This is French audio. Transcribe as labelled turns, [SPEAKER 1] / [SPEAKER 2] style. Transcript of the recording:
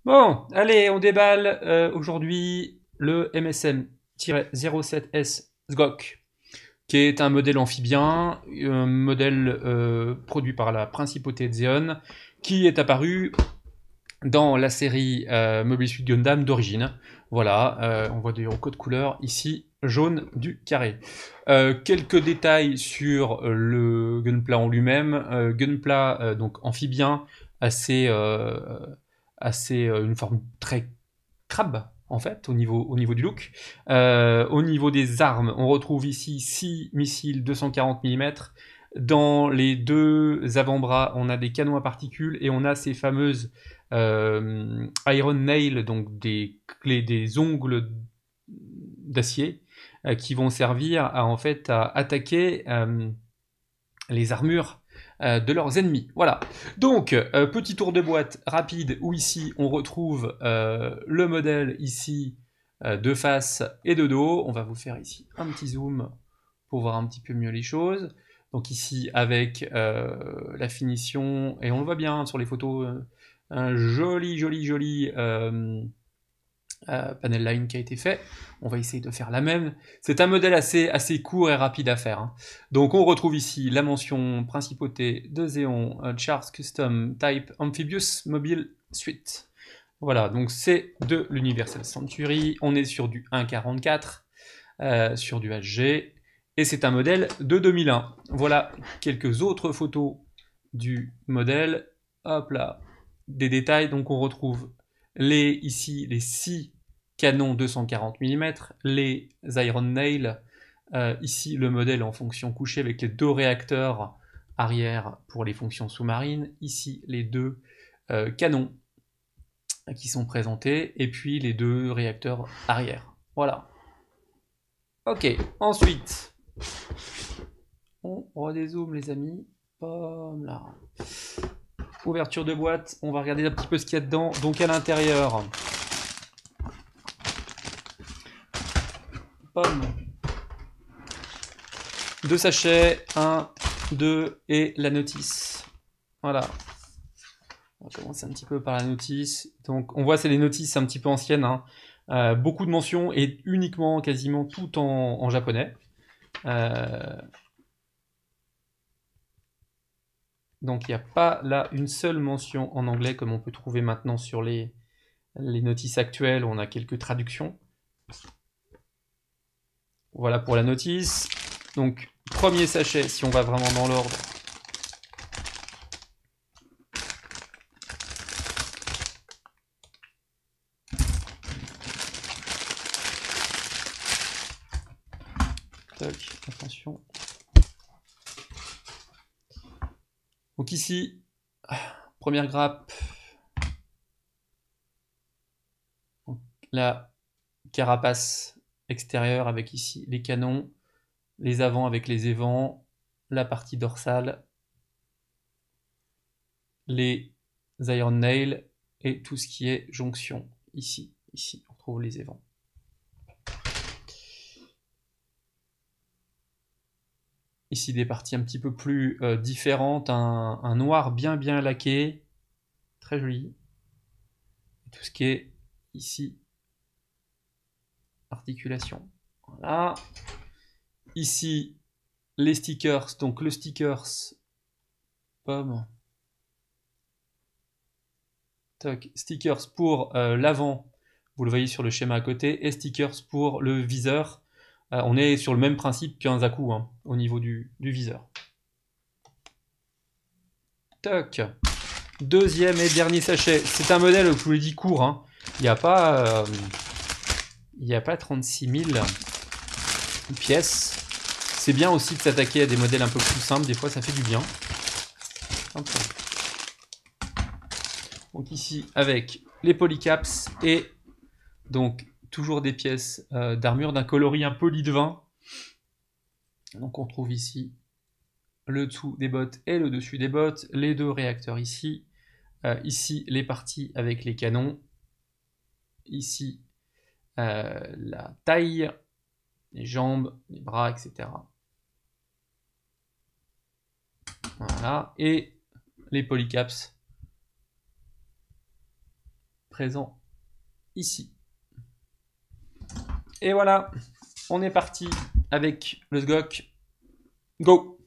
[SPEAKER 1] Bon, allez, on déballe aujourd'hui le MSM-07S SGOK, qui est un modèle amphibien, un modèle produit par la Principauté de Zéon, qui est apparu dans la série Mobile Suit Gundam d'origine. Voilà, on voit d'ailleurs au code couleur ici, jaune du carré. Quelques détails sur le Gunpla en lui-même. Gunpla, donc amphibien, assez, une forme très crabe en fait au niveau du look. Au niveau des armes, on retrouve ici 6 missiles 240 mm. Dans les deux avant-bras, on a des canons à particules et on a ces fameuses Iron Nail, donc des ongles d'acier qui vont servir à, en fait, à attaquer les armures de leurs ennemis. Voilà. Donc, petit tour de boîte rapide où ici on retrouve le modèle ici de face et de dos. On va vous faire ici un petit zoom pour voir un petit peu mieux les choses. Donc ici avec la finition, et on le voit bien sur les photos, un joli panel line qui a été fait. On va essayer de faire la même. C'est un modèle assez court et rapide à faire, hein. Donc on retrouve ici la mention Principauté de Zéon, Chars Custom Type Amphibious Mobile Suite. Voilà, donc c'est de l'Universal Century. On est sur du 1.44, sur du HG. Et c'est un modèle de 2001. Voilà quelques autres photos du modèle. Hop là, des détails. Donc on retrouve ici les 6 canons 240 mm, les Iron Nail, ici le modèle en fonction couchée avec les deux réacteurs arrière pour les fonctions sous-marines, ici les deux canons qui sont présentés, et puis les deux réacteurs arrière. Voilà. Ok, ensuite, on redézoome les amis. Bam, là. Ouverture de boîte, on va regarder un petit peu ce qu'il y a dedans. Donc à l'intérieur, pomme, deux sachets, un, deux et la notice. Voilà. On va commencer un petit peu par la notice. Donc on voit c'est les notices un petit peu anciennes, hein. Beaucoup de mentions et uniquement quasiment tout en japonais. Donc il n'y a pas là une seule mention en anglais comme on peut trouver maintenant sur les notices actuelles, on a quelques traductions. Voilà pour la notice. Donc premier sachet, si on va vraiment dans l'ordre. Toc, attention. Donc ici, première grappe. La carapace extérieure avec ici les canons, les avants avec les évents, la partie dorsale, les Iron Nail et tout ce qui est jonction. Ici, on trouve les évents. Ici des parties un petit peu plus différentes, un noir bien laqué, très joli. Et tout ce qui est ici, articulation. Voilà. Ici, les stickers, donc le stickers pomme. Toc, stickers pour l'avant, vous le voyez sur le schéma à côté, et stickers pour le viseur. On est sur le même principe qu'un Zaku, hein, au niveau du viseur. Toc. Deuxième et dernier sachet. C'est un modèle, je vous l'ai dit, court, hein. Il n'y a pas 36 000 pièces. C'est bien aussi de s'attaquer à des modèles un peu plus simples, des fois ça fait du bien. Donc ici avec les polycaps et donc toujours des pièces d'armure d'un coloris un peu lit de vin. Donc on trouve ici le dessous des bottes et le dessus des bottes, les deux réacteurs ici, ici les parties avec les canons, ici la taille, les jambes, les bras, etc. Voilà, et les polycaps présent ici. Et voilà, on est parti avec le SGOC. Go!